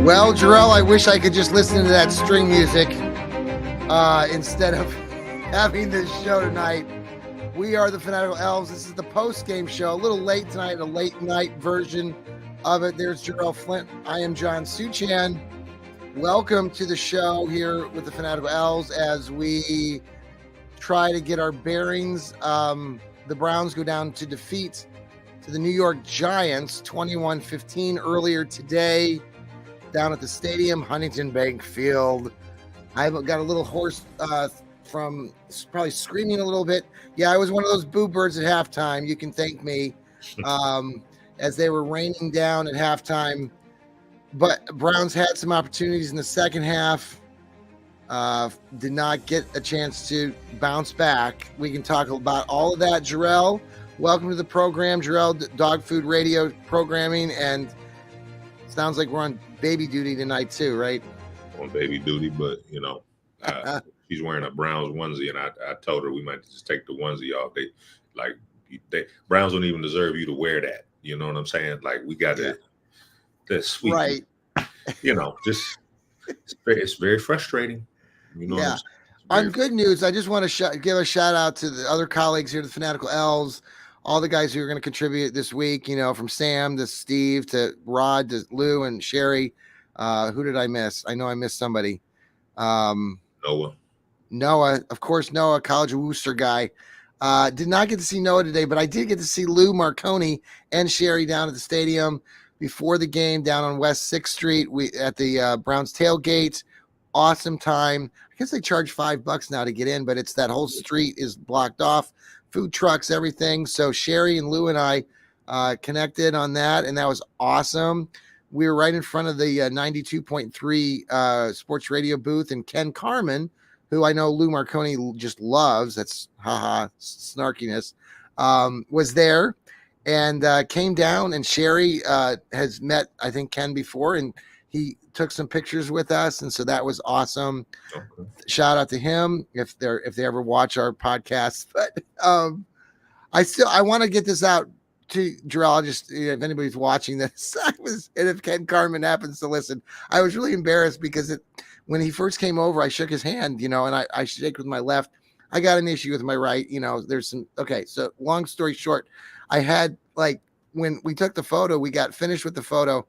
Well, Jarrell, I wish I could just listen to that string music instead of having this show tonight. We are the Fanatical Elfz. This is the post-game show. A little late tonight, a late night version of it. There's Jarrell Flint. I am John Suchan. Welcome to the show here with the Fanatical Elfz as we try to get our bearings. The Browns go down to defeat to the New York Giants 21-15 earlier today down at the stadium, Huntington Bank Field. I've got a little hoarse from probably screaming a little bit. Yeah, I was one of those boo birds at halftime. You can thank me as they were raining down at halftime. But Browns had some opportunities in the second half. Did not get a chance to bounce back. We can talk about all of that. Jarrell, welcome to the program. Jarrell, Dog Food Radio programming, and sounds like we're on baby duty tonight too, right? On baby duty, but she's wearing a Browns onesie, and I told her we might just take the onesie off. They Browns don't even deserve you to wear that. You know what I'm saying? Like, we got to that's sweet, right? Just it's very frustrating. You know. Yeah. On good news, I just want to give a shout out to the other colleagues here, the Fanatical Elfz, all the guys who are going to contribute this week, from Sam to Steve to Rod to Lou and Sherry. Who did I miss? I know I missed somebody. Noah, of course, Noah, College of Wooster guy. Did not get to see Noah today, but I did get to see Lou Marconi and Sherry down at the stadium before the game down on West 6th Street. At the Browns tailgate. Awesome time. I guess they charge $5 now to get in, but it's that whole street is blocked off. Food trucks, everything. So Sherry and Lou and I connected on that, and that was awesome. We were right in front of the 92.3 sports radio booth, and Ken Carmen, who I know Lou Marconi just loves, that's snarkiness, was there and came down, and Sherry has met, I think, Ken before, and he took some pictures with us, and so that was awesome. Okay. Shout out to him if they ever watch our podcast. But I want to get this out to Jarrell. Just if anybody's watching this, and if Ken Carmen happens to listen, I was really embarrassed because when he first came over, I shook his hand, and I shake with my left. I got an issue with my right. There's some. Okay, so long story short, I had when we took the photo, we got finished with the photo.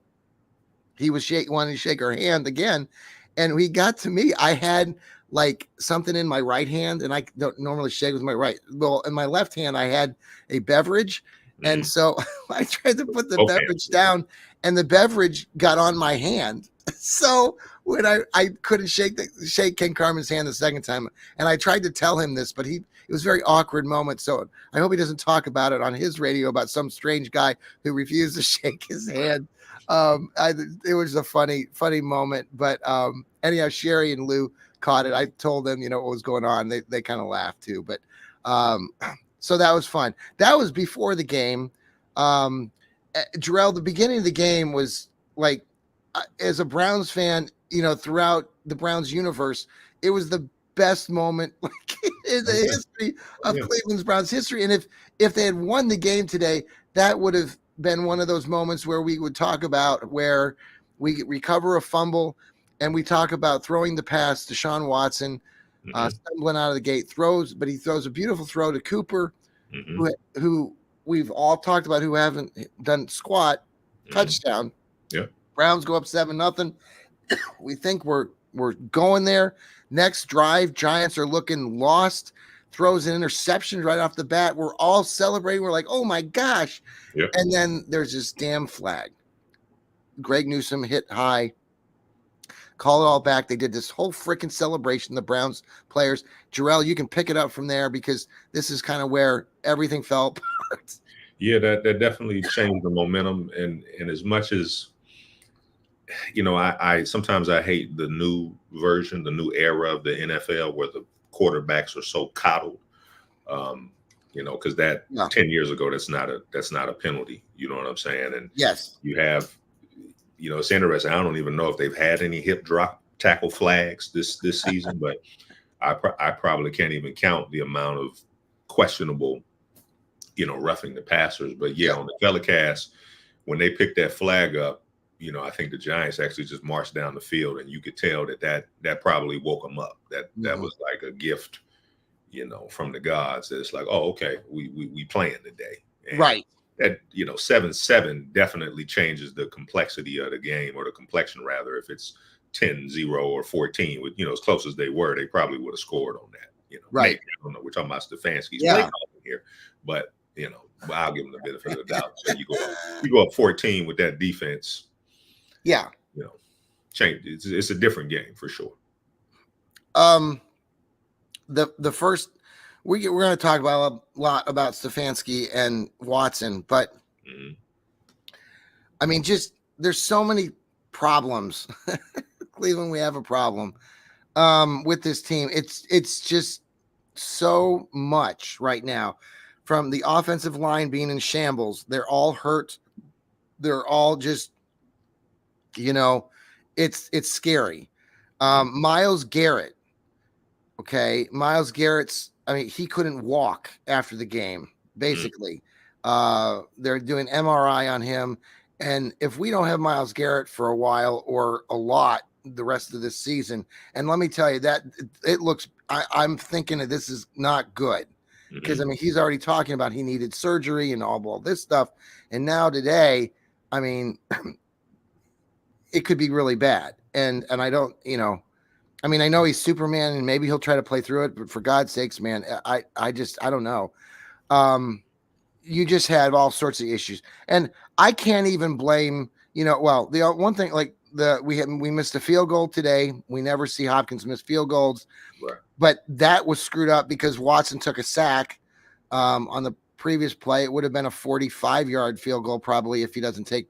He was wanting to shake her hand again, and he got to me. I had something in my right hand, and I don't normally shake with my right. Well, in my left hand, I had a beverage, and so I tried to put the beverage down, and the beverage got on my hand. So when I couldn't shake Ken Carmen's hand the second time, and I tried to tell him this, but it was a very awkward moment. So I hope he doesn't talk about it on his radio about some strange guy who refused to shake his hand. It was a funny moment, but anyhow, Sherry and Lou caught it. I told them, what was going on. They kind of laughed too, but so that was fun. That was before the game. Jarrell, the beginning of the game was as a Browns fan, throughout the Browns universe, it was the best moment in the history of Cleveland's Browns history. And if they had won the game today, that would have been one of those moments where we would talk about where we recover a fumble and we talk about throwing the pass to Sean Watson, stumbling out of the gate, but he throws a beautiful throw to Cooper, who we've all talked about, who haven't done squat, touchdown. Yeah. Browns go up 7-0. We think we're going there. Next drive, Giants are looking lost. Throws an interception right off the bat. We're all celebrating. We're like, oh my gosh. Yep. And then there's this damn flag. Greg Newsome hit high. Call it all back. They did this whole freaking celebration, the Browns players. Jarrell, you can pick it up from there because this is kind of where everything fell apart. Yeah, that definitely changed the momentum. And as much as, I sometimes I hate the new version, the new era of the NFL where the quarterbacks are so coddled, because 10 years ago, that's not a penalty. You know what I'm saying? And yes, you have, it's interesting. I don't even know if they've had any hip drop tackle flags this season, but I probably can't even count the amount of questionable, roughing the passers. But yeah, on the telecast, when they picked that flag up, I think the Giants actually just marched down the field, and you could tell that probably woke them up. That was like a gift, from the gods. That it's like, oh, okay, we playing today, and Right. that 7-7 definitely changes the complexity of the game, or the complexion rather. If it's 10-0 or 14, with as close as they were, they probably would have scored on that. Right. Maybe, I don't know. We're talking about Stefanski's Yeah. play calling here, but I'll give him the benefit of the doubt. So you go up 14 with that defense. Yeah. Change. It's a different game for sure. The first we're going to talk about a lot about Stefanski and Watson, but I mean, just there's so many problems. Cleveland, we have a problem with this team. It's just so much right now, from the offensive line being in shambles. They're all hurt. They're all just, it's scary. Myles Garrett. Okay. Myles Garrett's, he couldn't walk after the game, basically. They're doing MRI on him. And if we don't have Myles Garrett for a while or a lot the rest of this season, and let me tell you that it looks, I'm thinking that this is not good, because he's already talking about he needed surgery and all this stuff. And now today, it could be really bad. And I don't, I know he's Superman and maybe he'll try to play through it, but for God's sakes, man, I don't know. You just had all sorts of issues, and I can't even blame, the one thing, like we missed a field goal today. We never see Hopkins miss field goals, right. But that was screwed up because Watson took a sack on the previous play. It would have been a 45-yard field goal probably if he doesn't take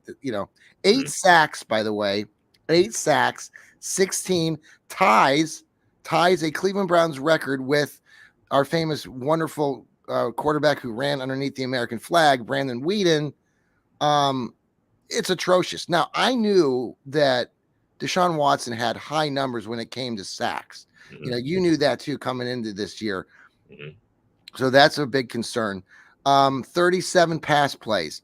eight sacks, by the way, 8 sacks, 16 ties a Cleveland Browns record with our famous, wonderful quarterback who ran underneath the American flag, Brandon Whedon. It's atrocious. Now, I knew that Deshaun Watson had high numbers when it came to sacks. You knew that too coming into this year. So that's a big concern. 37 pass plays,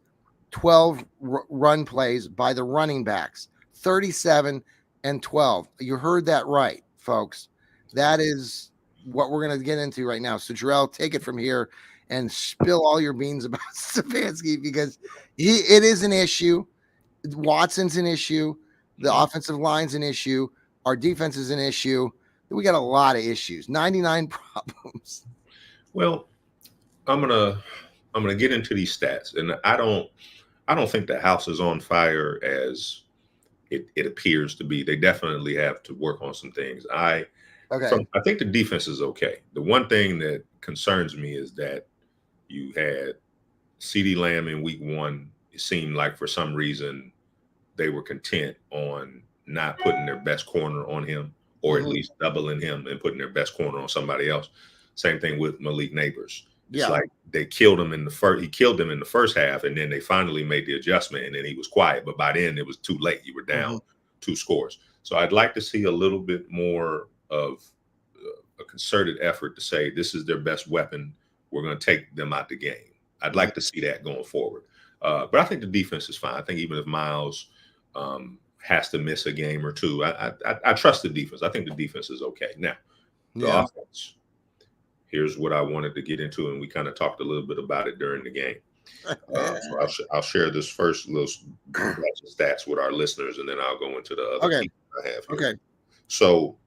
12 run plays by the running backs, 37 and 12. You heard that right, folks. That is what we're going to get into right now. So, Jarrell, take it from here and spill all your beans about Stefanski, because it is an issue. Watson's an issue. The offensive line's an issue. Our defense is an issue. We got a lot of issues. 99 problems. Well, I'm gonna get into these stats, and I don't think the house is on fire as it appears to be. They definitely have to work on some things. I think the defense is okay. The one thing that concerns me is that you had CeeDee Lamb in week 1. It seemed like for some reason they were content on not putting their best corner on him, or at least doubling him and putting their best corner on somebody else. Same thing with Malik Neighbors. It's like they killed him in the first. He killed them in the first half, and then they finally made the adjustment, and then he was quiet. But by then, it was too late. You were down 2 scores. So I'd like to see a little bit more of a concerted effort to say this is their best weapon. We're going to take them out the game. I'd like to see that going forward. But I think the defense is fine. I think even if Myles has to miss a game or two, I trust the defense. I think the defense is okay. Now, the offense. Here's what I wanted to get into, and we kind of talked a little bit about it during the game. So I'll share this first little stats with our listeners, and then I'll go into the other people I have here. Okay. So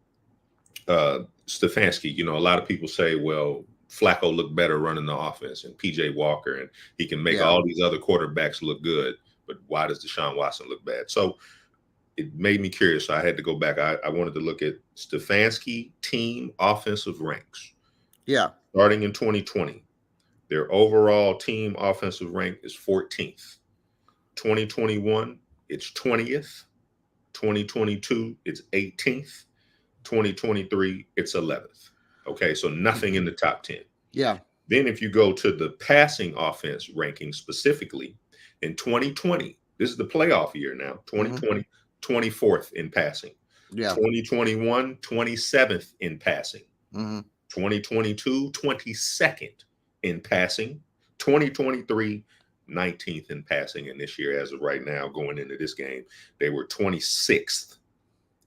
Stefanski, a lot of people say, well, Flacco looked better running the offense, and PJ Walker, and he can make all these other quarterbacks look good, but why does Deshaun Watson look bad? So it made me curious. So I had to go back. I wanted to look at Stefanski team offensive ranks. Yeah. Starting in 2020, their overall team offensive rank is 14th. 2021, it's 20th. 2022, it's 18th. 2023, it's 11th. Okay, so nothing in the top 10. Yeah. Then if you go to the passing offense ranking specifically, in 2020, this is the playoff year now, 2020, 24th in passing. Yeah. 2021, 27th in passing. 2022, 22nd in passing. 2023, 19th in passing in this year as of right now. Going into this game, they were 26th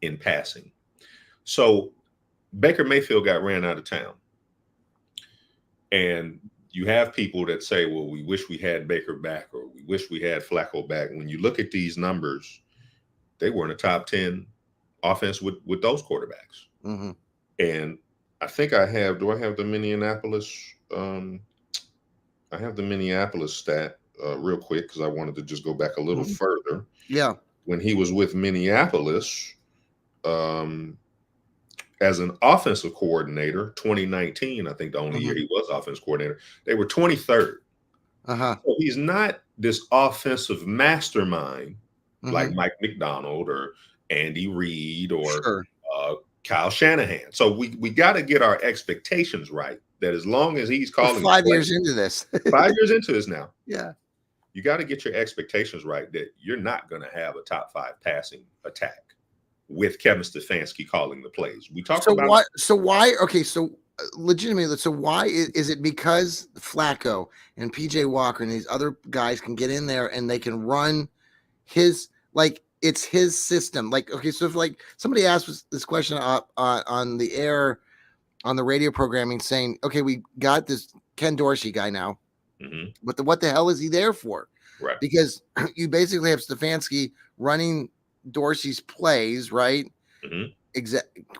in passing. So Baker Mayfield got ran out of town. And you have people that say, well, we wish we had Baker back, or we wish we had Flacco back. When you look at these numbers, they were in the top 10 offense with those quarterbacks. Mm-hmm. And I think I have the Minneapolis? I have the Minneapolis stat real quick because I wanted to just go back a little further. Yeah. When he was with Minneapolis, as an offensive coordinator, 2019, I think the only year he was offensive coordinator, they were 23rd. Uh-huh. So he's not this offensive mastermind like Mike McDonald or Andy Reid or Kyle Shanahan. So we got to get our expectations right. That as long as he's calling 5 years into this, 5 years into this now, yeah, you got to get your expectations right that you're not going to have a top 5 passing attack with Kevin Stefanski calling the plays. We talked about why. So why? Okay, so legitimately, so why is it because Flacco and PJ Walker and these other guys can get in there and they can run his it's his system. Like, okay, so if like somebody asked this question on the air on the radio programming saying, okay, we got this Ken Dorsey guy now, but what the hell is he there for? Right. Because you basically have Stefanski running Dorsey's plays, right?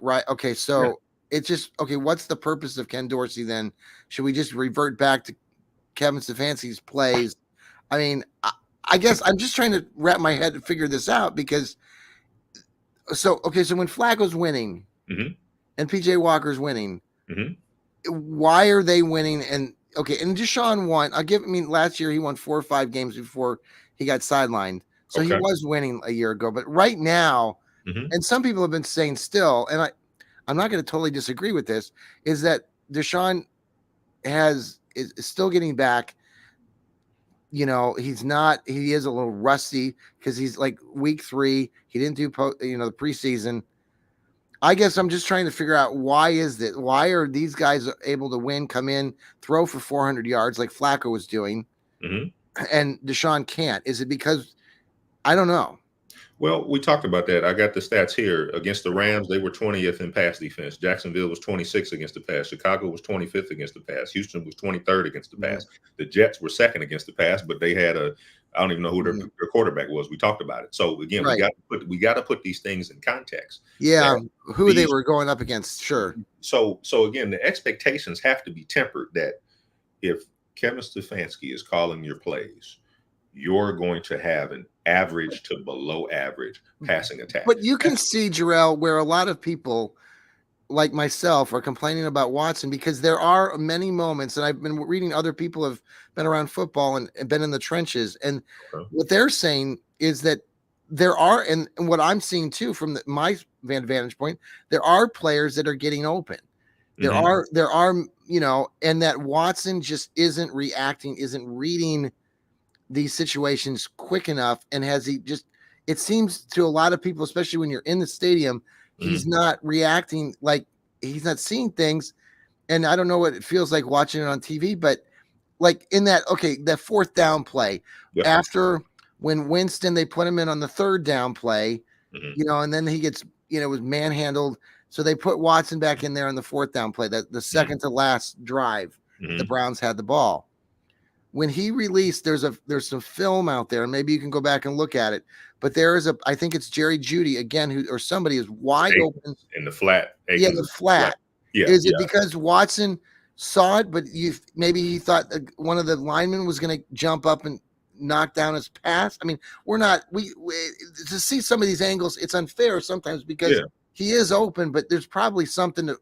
Right. Okay, so it's just okay. What's the purpose of Ken Dorsey then? Should we just revert back to Kevin Stefanski's plays? I mean, I guess I'm just trying to wrap my head and figure this out because. So when Flacco's winning and PJ Walker's winning, why are they winning? And and Deshaun won. Last year he won 4 or 5 games before he got sidelined. So he was winning a year ago, but right now, and some people have been saying still, and I'm not going to totally disagree with this, is that Deshaun is still getting back. You know, he is a little rusty because he's like week 3. He didn't do the preseason. I guess I'm just trying to figure out why is that? Why are these guys able to win, come in, throw for 400 yards like Flacco was doing, and Deshaun can't? Is it because I don't know? Well, we talked about that. I got the stats here. Against the Rams, they were 20th in pass defense. Jacksonville was 26th against the pass. Chicago was 25th against the pass. Houston was 23rd against the pass. The Jets were 2nd against the pass, but they had I don't even know who their quarterback was. We talked about it. So again, we got to put these things in context. Yeah, who they were going up against, sure. So again, the expectations have to be tempered that if Kevin Stefanski is calling your plays, you're going to have an average to below average passing attack. But you can see, Jarrell, where a lot of people like myself are complaining about Watson because there are many moments, and I've been reading other people have been around football and been in the trenches, and what they're saying is that there are, and what I'm seeing too from my vantage point, there are players that are getting open. There are, and that Watson just isn't reacting, isn't reading these situations quick enough, and it seems to a lot of people, especially when you're in the stadium, he's not reacting, like he's not seeing things. And I don't know what it feels like watching it on TV, but like in that 4th down play after when Winston, they put him in on the 3rd down play, and then he gets, was manhandled. So they put Watson back in there on the 4th down play, the second to last drive, the Browns had the ball. When he released, there's some film out there, and maybe you can go back and look at it. But I think it's Jerry Jeudy again, or somebody is wide open in the flat. The flat. Yeah. Is it because Watson saw it, but maybe he thought one of the linemen was going to jump up and knock down his pass? I mean, we to see some of these angles, it's unfair sometimes because he is open, but there's probably something to,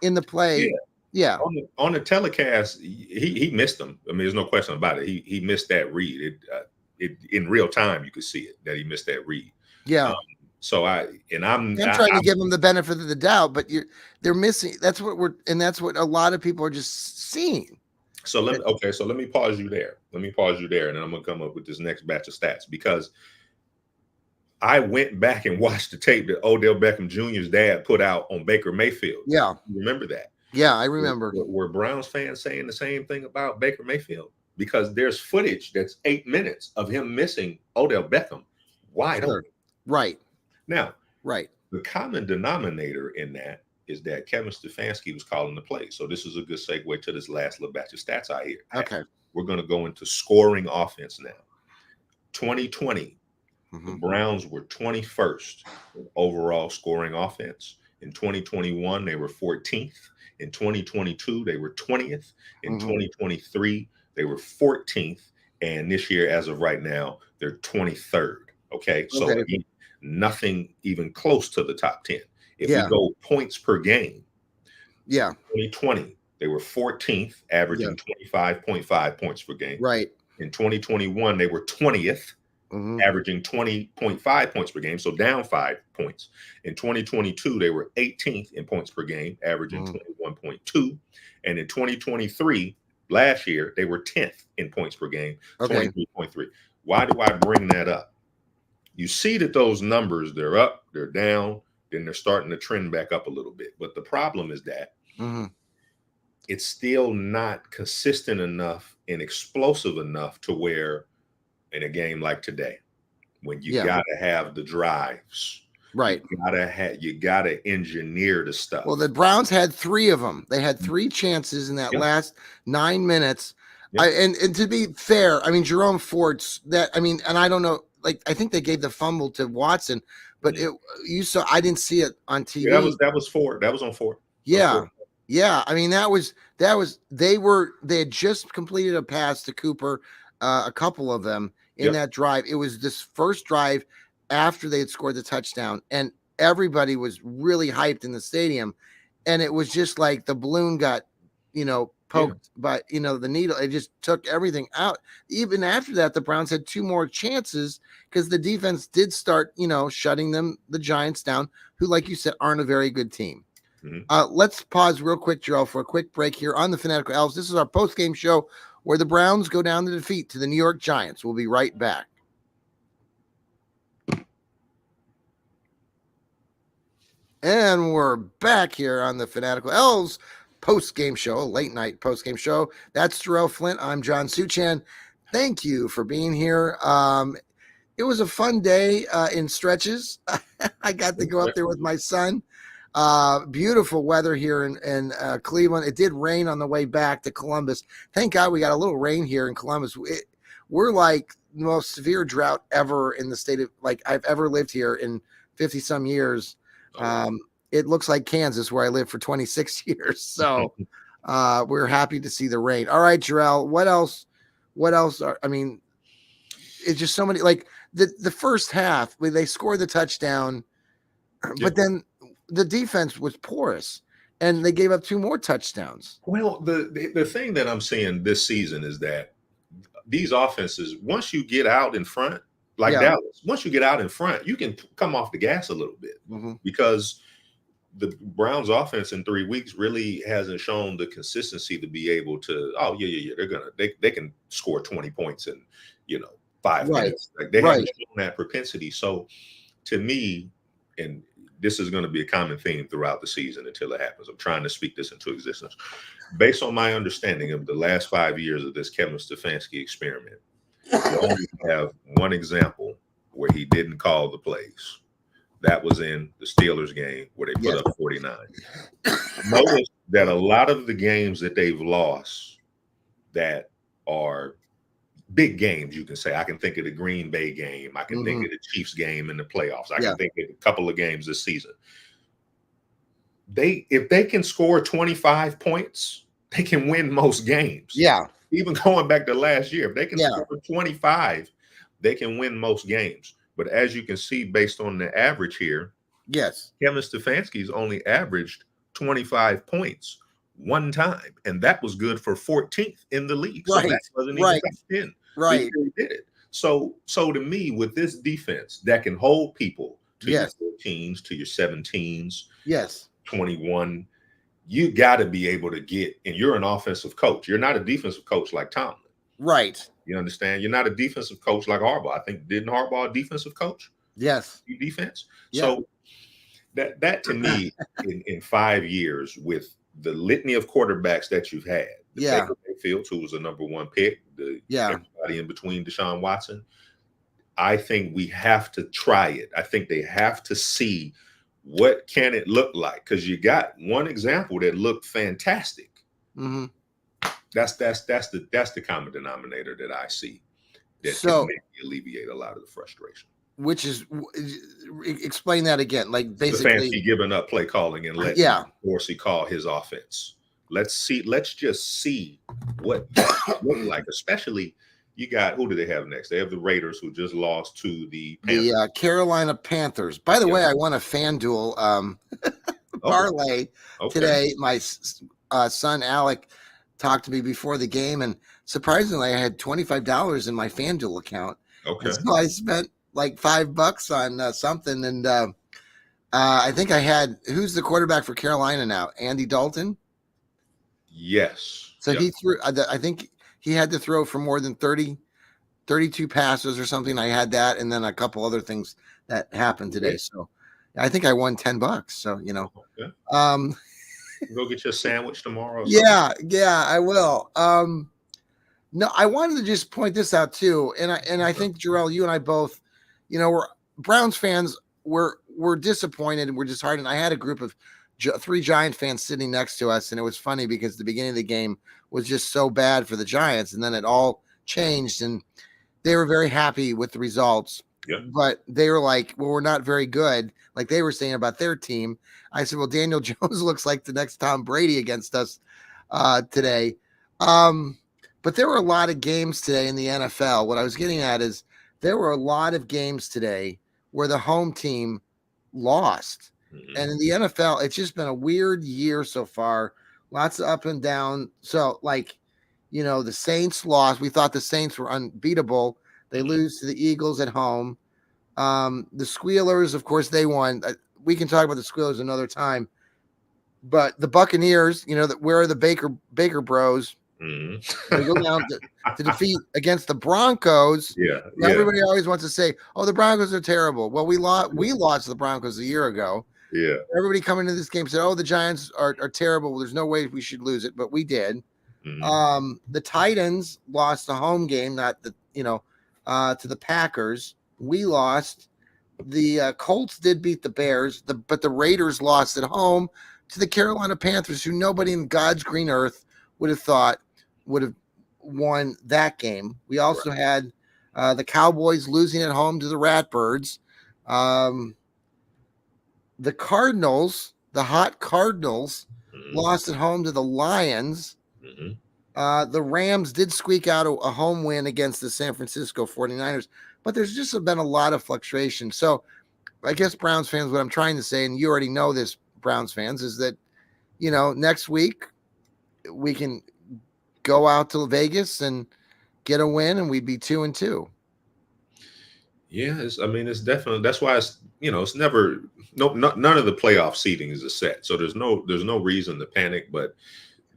in the play. Yeah. On the telecast, he missed them. I mean, there's no question about it. He missed that read. It in real time you could see it that he missed that read. Yeah. I'm trying to give him the benefit of the doubt, but they're missing. That's what a lot of people are just seeing. So let me pause you there. And then I'm gonna come up with this next batch of stats because I went back and watched the tape that Odell Beckham Jr.'s dad put out on Baker Mayfield. Yeah. You remember that? Yeah, I remember. Were Browns fans saying the same thing about Baker Mayfield? because there's footage that's 8 minutes of him missing Odell Beckham wide Sure. open. Right. Now, Right. the common denominator in that is that Kevin Stefanski was calling the play. So this is a good segue to this last little batch of stats I hear. Okay. We're going to go into scoring offense now. 2020, the Browns were 21st in overall scoring offense. In 2021, they were 14th. In 2022, they were 20th. In 2023, they were 14th. And this year, as of right now, they're 23rd. Okay. So again, nothing even close to the top 10. If we go points per game, 2020, they were 14th, averaging 25.5 points per game. Right. In 2021, they were 20th, averaging 20.5 points per game, so down 5 points. In 2022, they were 18th in points per game, averaging 21.2. And in 2023, last year, they were 10th in points per game, 23.3. Why do I bring that up? You see that those numbers, they're up, they're down, then they're starting to trend back up a little bit. But the problem is that it's still not consistent enough and explosive enough to where in a game like today, when you gotta have the drives, right? You gotta engineer the stuff. Well, the Browns had 3 of them. They had 3 chances in that last 9 minutes. And to be fair, I mean Jerome Ford's that. I mean, and I don't know. Like I think they gave the fumble to Watson, but you saw. I didn't see it on TV. Yeah, that was Ford. That was on Ford. Yeah. Yeah, I mean that was they had just completed a pass to Cooper, a couple of them in that drive. It was this first drive after they had scored the touchdown, and everybody was really hyped in the stadium, and it was just like the balloon got, poked by the needle. It just took everything out. Even after that, the Browns had 2 more chances because the defense did start, shutting the Giants down, who, like you said, aren't a very good team. Let's pause real quick, Jarrell, for a quick break here on the Fanatical Elves. This is our post-game show where the Browns go down to defeat to the New York Giants. We'll be right back. And we're back here on the Fanatical Elves post-game show, a late-night post-game show. That's Jarrell Flint. I'm John Suchan. Thank you for being here. It was a fun day in stretches. I got to go up there with my son. Beautiful weather here in Cleveland. It did rain on the way back to Columbus. Thank God we got a little rain here in Columbus. We're like the most severe drought ever in the state of, like, I've ever lived here in 50 some years. It looks like Kansas where I lived for 26 years. So we're happy to see the rain. All right, Jarrell, what else it's just so many, like the first half where they scored the touchdown, but then the defense was porous and they gave up 2 more touchdowns. Well, the thing that I'm seeing this season is that these offenses, once you get out in front, like Dallas, once you get out in front, you can come off the gas a little bit because the Browns offense in 3 weeks really hasn't shown the consistency to be able to, they can score 20 points in, 5 minutes. Like they haven't shown that propensity. So to me, and this is going to be a common theme throughout the season until it happens. I'm trying to speak this into existence. Based on my understanding of the last 5 years of this Kevin Stefanski experiment, we only have one example where he didn't call the plays. That was in the Steelers game where they put up 49. Notice that a lot of the games that they've lost that are big games, you can say. I can think of the Green Bay game. I can think of the Chiefs game in the playoffs. I can think of a couple of games this season. If they can score 25 points, they can win most games. Yeah. Even going back to last year, if they can score 25, they can win most games. But as you can see, based on the average here, Kevin Stefanski's only averaged 25 points one time, and that was good for 14th in the league. So that wasn't even top 10. He did it. So to me, with this defense that can hold people to your 14s, to your 17s, 21, you got to be able to get, and you're an offensive coach. You're not a defensive coach like Tomlin. Right. You understand? You're not a defensive coach like Harbaugh. I think, didn't Harbaugh a defensive coach? Yes. Defense. Yeah. So that to me, in 5 years, with the litany of quarterbacks that you've had, Yeah. Baker Mayfield, who was a number 1 pick, everybody in between Deshaun Watson. I think we have to try it. I think they have to see what can it look like, because you got one example that looked fantastic. Mm-hmm. That's the common denominator that I see that can maybe alleviate a lot of the frustration. Which is, explain that again. Like basically, Stefanski giving up play calling and letting Dorsey call his offense. Let's just see what that look like. Especially, you got, who do they have next? They have the Raiders, who just lost to the Panthers. The Carolina Panthers. By the way, I won a FanDuel parlay today. My son Alec talked to me before the game, and surprisingly, I had $25 in my FanDuel account. Okay, and so I spent like $5 on something, and I think I had, who's the quarterback for Carolina now? Andy Dalton. Yes. So he threw. I think he had to throw for more than 32 passes or something. I had that, and then a couple other things that happened today. So I think I won $10. So go get your sandwich tomorrow. Yeah, I will. No, I wanted to just point this out too, and I think, Jarrell, you and I both, we're Browns fans. We're disappointed and we're disheartened. I had a group of 3 Giant fans sitting next to us, and it was funny because the beginning of the game was just so bad for the Giants, and then it all changed, and they were very happy with the results. Yep. But they were like, well, we're not very good, like they were saying about their team. I said, well, Daniel Jones looks like the next Tom Brady against us today. But there were a lot of games today in the NFL. What I was getting at is there were a lot of games today where the home team lost. Mm-hmm. And in the NFL, it's just been a weird year so far. Lots of up and down. So, the Saints lost. We thought the Saints were unbeatable. They lose to the Eagles at home. The Squealers, of course, they won. We can talk about the Squealers another time. But the Buccaneers, where are the Baker Bros? Mm-hmm. They go down to defeat against the Broncos. Everybody always wants to say, "Oh, the Broncos are terrible." Well, we lost the Broncos a year ago. Yeah. Everybody coming into this game said, "Oh, the Giants are terrible. Well, there's no way we should lose it," but we did. Mm-hmm. The Titans lost the home game, not the to the Packers. We lost. The Colts did beat the Bears, but the Raiders lost at home to the Carolina Panthers, who nobody in God's green earth would have thought would have won that game. We also had the Cowboys losing at home to the Ratbirds. The Cardinals, the hot Cardinals, lost at home to the Lions. Mm-hmm. The Rams did squeak out a home win against the San Francisco 49ers, but there's just been a lot of fluctuation. So I guess Browns fans, what I'm trying to say, and you already know this, Browns fans, is that, next week we can go out to Vegas and get a win, and we'd be 2-2. Yeah, it's definitely, that's why it's never none of the playoff seeding is a set, so there's no reason to panic. But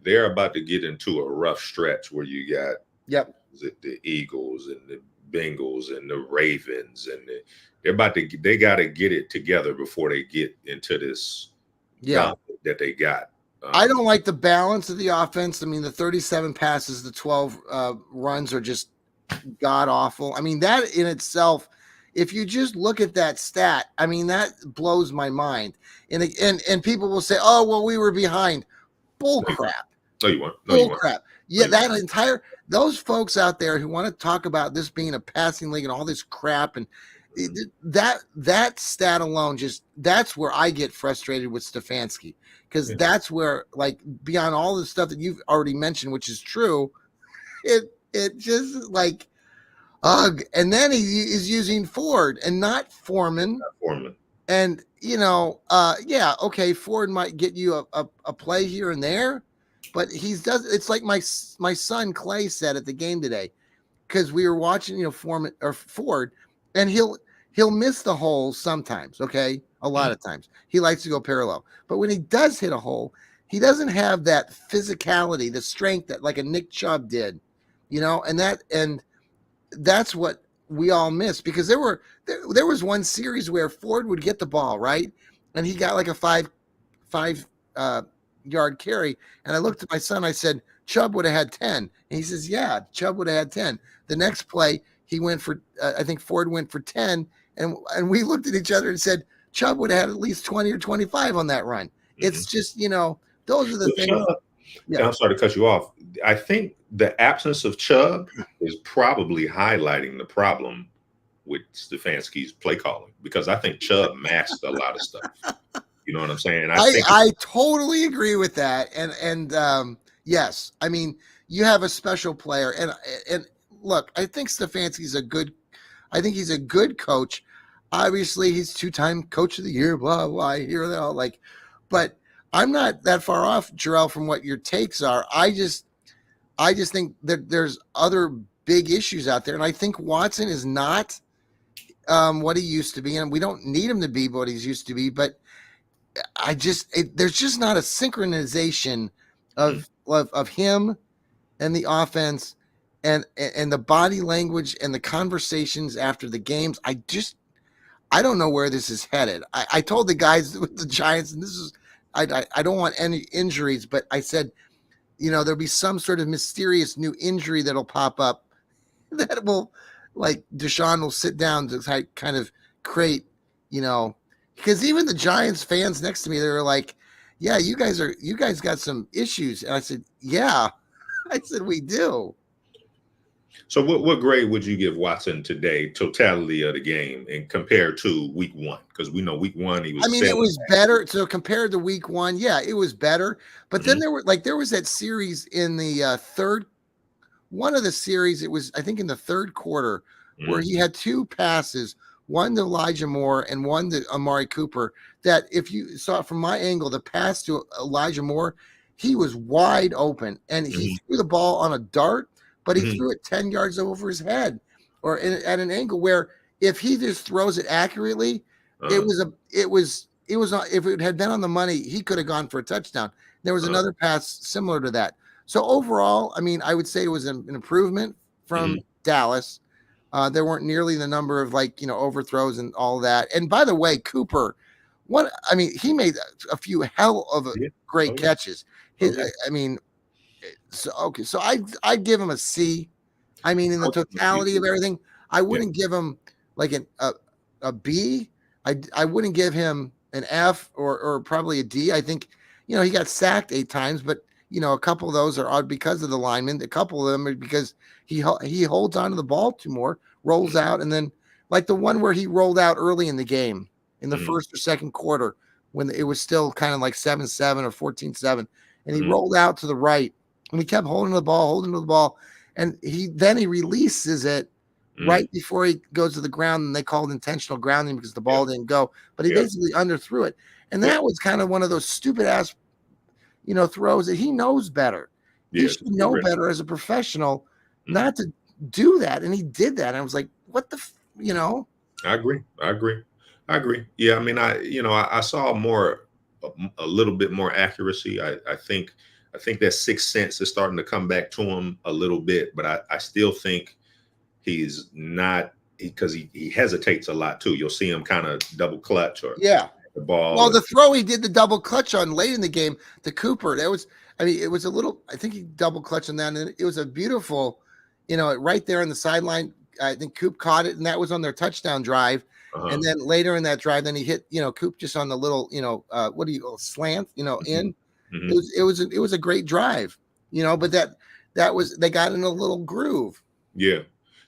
they're about to get into a rough stretch where you got the Eagles and the Bengals and the Ravens, and they got to get it together before they get into this that they got. I don't like the balance of the offense. I mean, the 37 passes, the 12 runs are just god awful. I mean, that in itself, if you just look at that stat, I mean, that blows my mind. And people will say, "Oh, well, we were behind." Bull crap. No, you weren't. Bull crap. Yeah, those folks out there who want to talk about this being a passing league and all this crap, and that stat alone, that's where I get frustrated with Stefanski, because that's where, like, beyond all the stuff that you've already mentioned, which is true, it just like, ugh. And then he is using Ford and not Foreman. And Ford might get you a play here and there, but it's like my son Clay said at the game today, because we were watching, Foreman or Ford, and he'll miss the hole sometimes. Okay. A lot of times he likes to go parallel, but when he does hit a hole, he doesn't have that physicality, the strength that like a Nick Chubb did, and that's what we all miss, because there was one series where Ford would get the ball, right, and he got like a five yard carry, and I looked at my son, I said, Chubb would have had 10. And he says, yeah, Chubb would have had 10. The next play, he went for, I think Ford went for 10. And we looked at each other and said, Chubb would have had at least 20 or 25 on that run. It's just, those are the things. Chubb, I'm sorry to cut you off. I think the absence of Chubb is probably highlighting the problem with Stefanski's play calling, because I think Chubb masked a lot of stuff. You know what I'm saying? I totally agree with that. And yes, I mean, you have a special player, and look, I think Stefanski's he's a good coach. Obviously, he's 2-time coach of the year, blah, blah, I hear that all, but I'm not that far off, Jarrell, from what your takes are. I just think that there's other big issues out there, and I think Watson is not what he used to be, and we don't need him to be what he's used to be, but there's just not a synchronization of him and the offense and the body language and the conversations after the games. I don't know where this is headed. I told the guys with the Giants, and I don't want any injuries, but I said, there'll be some sort of mysterious new injury that'll pop up that will, like, Deshaun will sit down to kind of create, because even the Giants fans next to me, they were like, yeah, you guys got some issues. And I said, yeah, I said, we do. So what grade would you give Watson today, totality of the game, and compared to week 1? Because we know week 1 he was. I mean, it was better. So compared to week 1, yeah, it was better. But then there was that series in the one of the series. It was, I think, in the third quarter where he had 2 passes, one to Elijah Moore and one to Amari Cooper, that if you saw it from my angle, the pass to Elijah Moore, he was wide open, and he threw the ball on a dart, but he threw it 10 yards over his head, or at an angle where if he just throws it accurately, if it had been on the money, he could have gone for a touchdown. There was another pass similar to that. So overall, I mean, I would say it was an improvement from Dallas. There weren't nearly the number of overthrows and all that. And by the way, Cooper, he made a few hell of great catches. So I'd give him a C. I mean, in the totality of everything, I wouldn't give him like a B. I wouldn't give him an F or probably a D. I think, he got sacked 8 times, but a couple of those are odd because of the linemen. A couple of them are because he holds onto the ball too more, rolls out, and then like the one where he rolled out early in the game in the first or second quarter when it was still kind of like 7-7 or 14-7, and he rolled out to the right and he kept holding the ball, and he releases it right before he goes to the ground, and they called intentional grounding because the ball didn't go, but he basically underthrew it, and that was kind of one of those stupid ass throws that he knows better. He should know better as a professional not to do that. And he did that. And I was like, what the, I agree. Yeah. I mean, I saw a little bit more accuracy. I think that sixth sense is starting to come back to him a little bit, but I still think he's not, because he hesitates a lot too. You'll see him kind of double clutch or the ball. Well, the throw he did the double clutch on late in the game to Cooper, it was a little, I think he double clutched on that, and it was a beautiful, right there on the sideline. I think Coop caught it, and that was on their touchdown drive. And then later in that drive, then he hit, Coop just on the little, what do you call slant, in. It was a great drive, but that was, they got in a little groove. Yeah.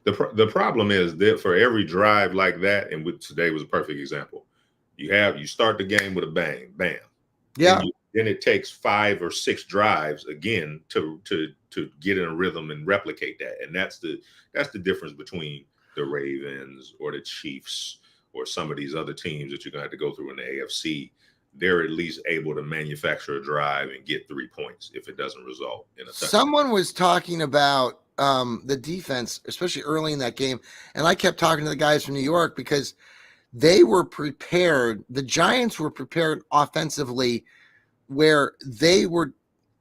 The problem is that for every drive like that, and today was a perfect example. You start the game with a bang, bam. Yeah. Then it takes 5 or 6 drives again to get in a rhythm and replicate that. And that's the difference between the Ravens or the Chiefs or some of these other teams that you're going to have to go through in the AFC. They're at least able to manufacture a drive and get 3 points if it doesn't result in a touchdown. Someone was talking about the defense, especially early in that game. And I kept talking to the guys from New York because they were prepared. The Giants were prepared offensively, where they were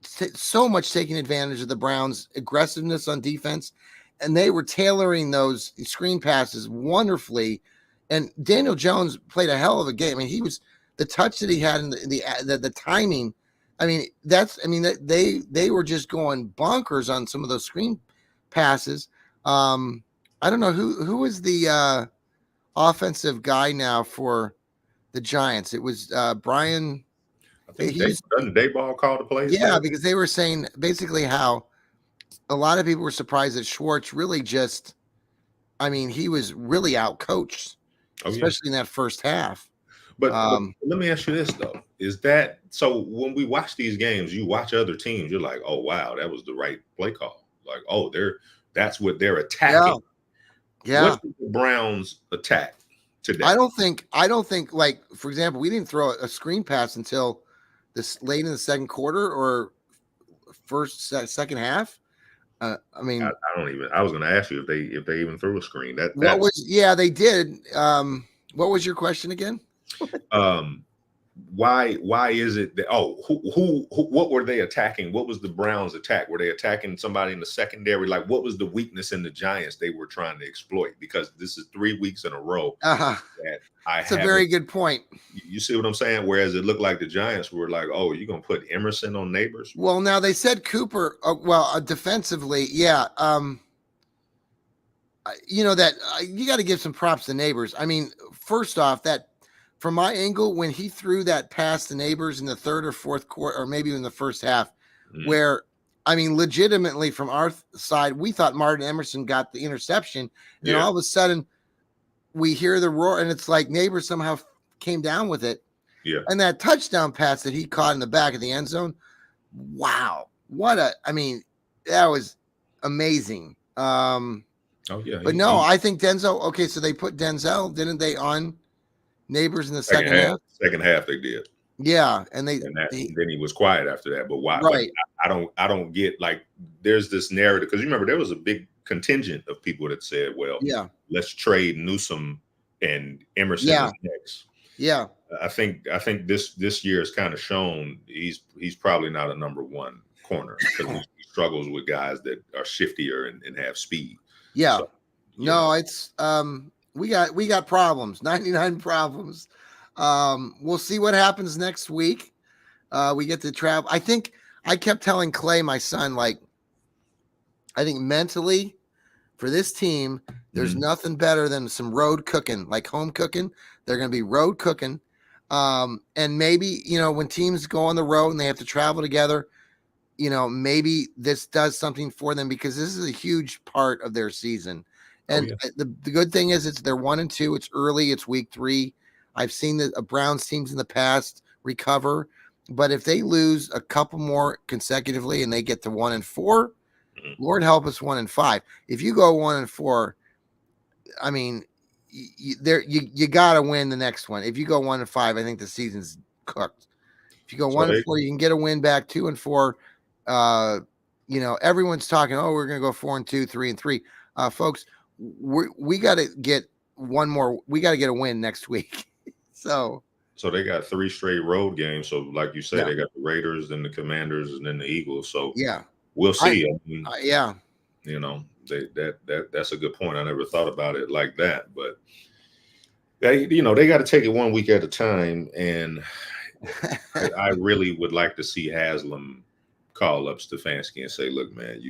so much taking advantage of the Browns' aggressiveness on defense, and they were tailoring those screen passes wonderfully. And Daniel Jones played a hell of a game. I mean, he was, the touch that he had in the timing I mean, they were just going bonkers on some of those screen passes. I don't know who is the offensive guy now for the Giants. It was Brian. I think He's doesn't Dayball call the plays for yeah, them? because they were saying basically how a lot of people were surprised that Schwartz really just. I mean, he was really out coached, Oh yeah. especially in that first half. But let me ask you this though: is that so? When we watch these games, you watch other teams, you're like, "Oh wow, that was the right play call." Like, "Oh, that's what they're attacking." Yeah. What did the Browns attack today? I don't think like, for example, we didn't throw a screen pass until this late in the second quarter or second half. I mean, I don't even. I was going to ask you if they even threw a screen. they did. What was your question again? Why is it that who what were they attacking? What was the Browns attack? Were they attacking somebody in the secondary? Like, what was the weakness in the Giants they were trying to exploit? Because this is 3 weeks in a row that That's a very good point. You see what I'm saying? Whereas it looked like the Giants were like, "Oh, you're gonna put Emerson on Neighbors?" Well, now they said Cooper. Defensively, yeah. That you got to give some props to Neighbors. I mean, first off, that from my angle, when he threw that pass to Neighbors in the third or fourth quarter, or maybe in the first half, where, I mean, legitimately from our side, we thought Martin Emerson got the interception. And then all of a sudden we hear the roar and it's like Neighbors somehow came down with it. Yeah. And that touchdown pass that he caught in the back of the end zone. Wow. That was amazing. Oh yeah. But no, I think Denzel. Okay, so they put Denzel, didn't they, on Neighbors in the second half? Second half they did. Yeah, and then he was quiet after that. But why? Right. But I don't get, like, there's this narrative, because you remember there was a big contingent of people that said, well, let's trade Newsome and Emerson is next. Yeah. I think this year has kind of shown he's probably not a number one corner, because he struggles with guys that are shiftier and have speed. Yeah. So, it's we got problems, 99 problems. We'll see what happens next week. We get to travel. I think I kept telling Clay, my son, like, I think mentally for this team, there's nothing better than some road cooking, like home cooking. They're going to be road cooking. And maybe, when teams go on the road and they have to travel together, maybe this does something for them, because this is a huge part of their season. And the good thing is they're 1-2. It's early. It's week 3. I've seen the Browns teams in the past recover, but if they lose a couple more consecutively and they get to 1-4, Lord help us, 1-5. If you go 1-4, I mean, you got to win the next one. If you go 1-5, I think the season's cooked. If you go 1-4, you can get a win back. 2-4. Everyone's talking, we're going to go 4-2, 3-3. Folks, we got to get one more. We got to get a win next week. So they got 3 straight road games. So like you said, they got the Raiders, then the Commanders, and then the Eagles. So we'll see. That's a good point. I never thought about it like that, but they got to take it 1 week at a time. And I really would like to see Haslam call up Stefanski and say, look, man,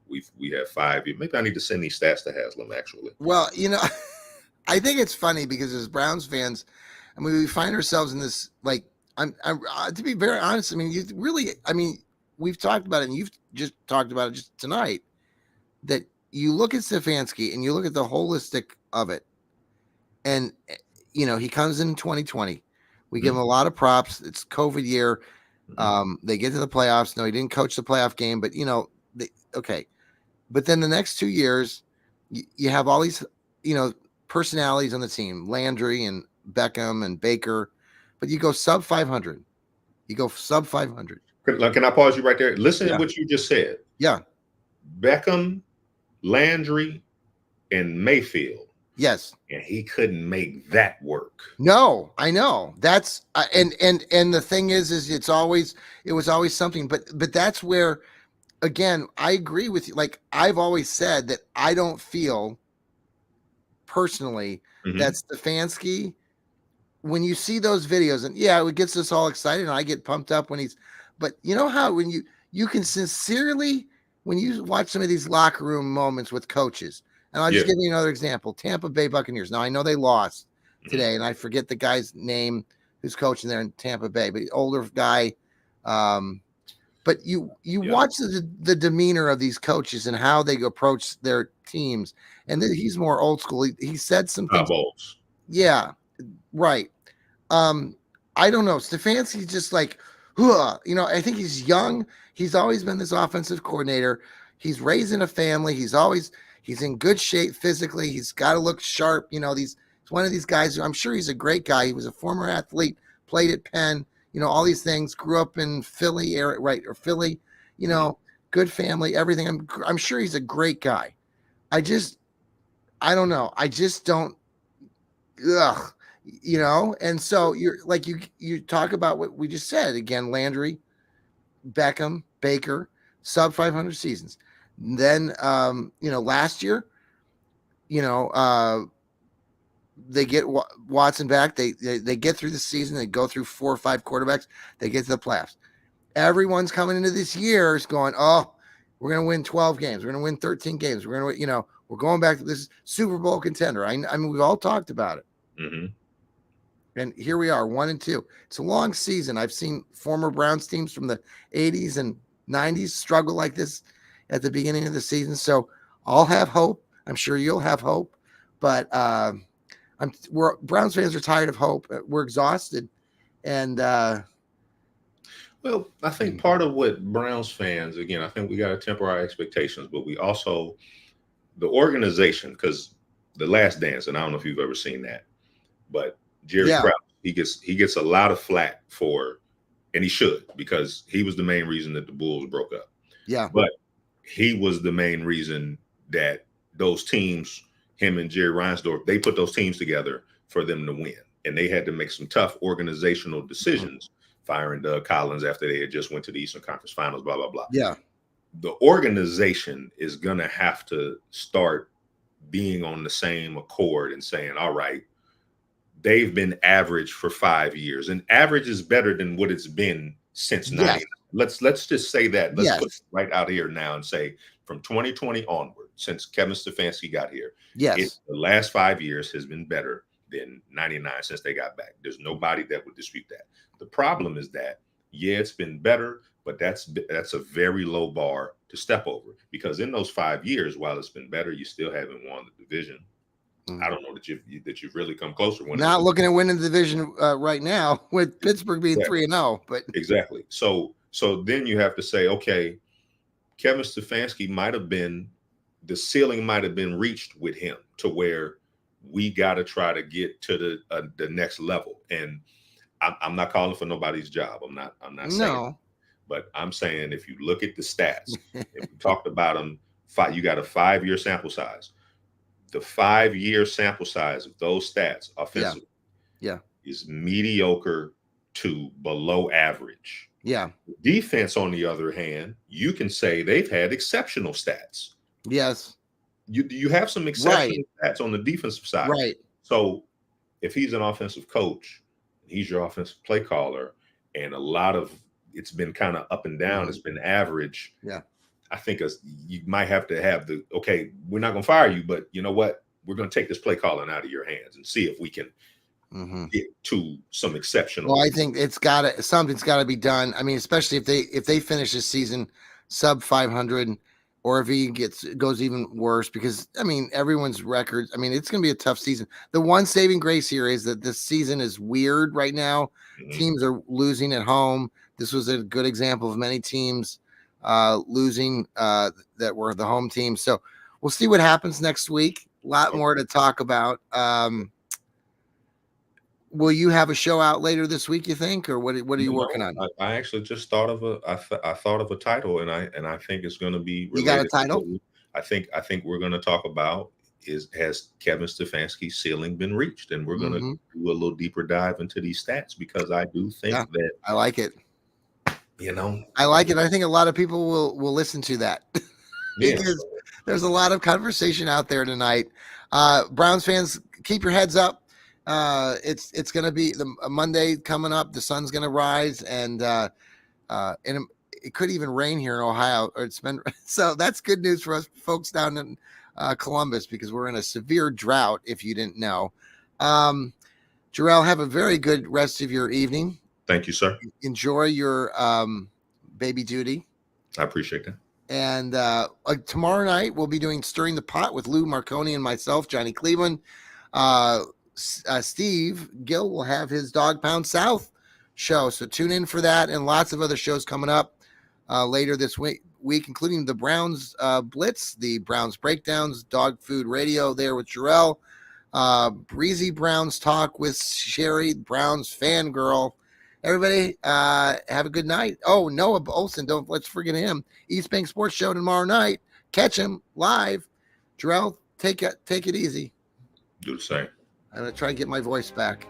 we have 5 years. Maybe I need to send these stats to Haslam, actually. Well, I think it's funny because as Browns fans, I mean, we find ourselves in this, like, I'm to be very honest, I mean, we've talked about it, and you've just talked about it just tonight, that you look at Stefanski and you look at the holistic of it, and he comes in 2020. We give him a lot of props. It's COVID year. They get to the playoffs. No, he didn't coach the playoff game, but okay. But then the next 2 years, you have all these, personalities on the team, Landry and Beckham and Baker, but you go sub 500. Can I pause you right there? Listen to what you just said. Yeah. Beckham, Landry, and Mayfield. Yes. And he couldn't make that work. No, I know. That's and the thing is it was always something, but that's where, again, I agree with you. Like, I've always said that I don't feel personally that Stefanski, when you see those videos, and it gets us all excited and I get pumped up But you know how when you can sincerely, when you watch some of these locker room moments with coaches, and I'll just give you another example: Tampa Bay Buccaneers. Now I know they lost today, and I forget the guy's name who's coaching there in Tampa Bay, but older guy. But you watch the demeanor of these coaches and how they approach their teams, and he's more old school. He said some things. Yeah, right. I don't know. Stefanski's just like, I think he's young. He's always been this offensive coordinator. He's raising a family. He's in good shape physically. He's got to look sharp. He's one of these guys who I'm sure he's a great guy. He was a former athlete, played at Penn, all these things, grew up in Philly, or Philly, good family, everything. I'm sure he's a great guy. I don't know. I just don't, and so you're like, you talk about what we just said again, Landry, Beckham, Baker, sub 500 seasons. Then, last year, they get Watson back. They get through the season. They go through 4 or 5 quarterbacks. They get to the playoffs. Everyone's coming into this year is going, oh, we're going to win 12 games. We're going to win 13 games. We're going to, we're going back to this Super Bowl contender. I mean, we've all talked about it. Mm-hmm. And here we are, 1-2. It's a long season. I've seen former Browns teams from the 80s and 90s struggle like this at the beginning of the season. So I'll have hope. I'm sure you'll have hope. But Browns fans are tired of hope. We're exhausted. And well, I think part of what Browns fans, again, I think we got to temper our expectations, but we also, the organization, because The Last Dance, and I don't know if you've ever seen that, but Jerry Krause, he gets a lot of flack for, and he should, because he was the main reason that the Bulls broke up. Yeah. But he was the main reason that those teams, him and Jerry Reinsdorf, they put those teams together for them to win. And they had to make some tough organizational decisions, firing Doug Collins after they had just went to the Eastern Conference Finals, blah, blah, blah. Yeah. The organization is going to have to start being on the same accord and saying, all right, they've been average for 5 years, and average is better than what it's been since 99. Let's just say that. Let's put it right out here now and say from 2020 onward, since Kevin Stefanski got here, the last 5 years has been better than 99 since they got back. There's nobody that would dispute that. The problem is that, it's been better, but that's a very low bar to step over, because in those 5 years, while it's been better, you still haven't won the division. I don't know that you've really come closer. Not looking at winning the division right now, with Pittsburgh being 3-0, but exactly. So then you have to say, okay, Kevin Stefanski the ceiling might have been reached with him, to where we got to try to get to the next level. And I'm not calling for nobody's job. I'm not saying that. But I'm saying, if you look at the stats, if we talked about them, you got a 5-year sample size. The 5-year sample size of those stats offensively is mediocre to below average. Yeah. Defense, on the other hand, you can say they've had exceptional stats. Yes. You have some exceptional stats on the defensive side. Right. So if he's an offensive coach, he's your offensive play caller, and a lot of it's been kind of up and down. It's been average. Yeah. I think you might have to have we're not going to fire you, but you know what? We're going to take this play calling out of your hands and see if we can get to some exceptional. Well, I think something's got to be done. I mean, especially if they finish this season sub 500, or if he goes even worse, because I mean, everyone's records. I mean, it's going to be a tough season. The one saving grace here is that this season is weird right now. Teams are losing at home. This was a good example of many teams losing that were the home team. So we'll see what happens next week. A lot more to talk about. Will you have a show out later this week, you think, or what are you working on? I actually just thought of a title, and I think it's going to be related. You got a title? I think we're going to talk about has Kevin Stefanski's ceiling been reached, and we're going to do a little deeper dive into these stats, because I do think that I like it. I like it. I think a lot of people will listen to that because there's a lot of conversation out there tonight. Browns fans, keep your heads up. It's going to be a Monday coming up. The sun's going to rise, and and it could even rain here in Ohio, or it's been so that's good news for us folks down in Columbus, because we're in a severe drought, if you didn't know. Jarrell, have a very good rest of your evening. Thank you, sir. Enjoy your baby duty. I appreciate that. And tomorrow night, we'll be doing Stirring the Pot with Lou Marconi and myself, Johnny Cleveland. Steve Gill will have his Dog Pound South show, so tune in for that, and lots of other shows coming up later this week, including the Browns Blitz, the Browns Breakdowns, Dog Food Radio there with Jarrell, Breezy Browns Talk with Sherry, Browns Fangirl. Everybody, have a good night. Oh, Noah Olsen, let's forget him. East Bank Sports Show tomorrow night. Catch him live. Jarrell, take it easy. Do the same. I'm going to try and get my voice back.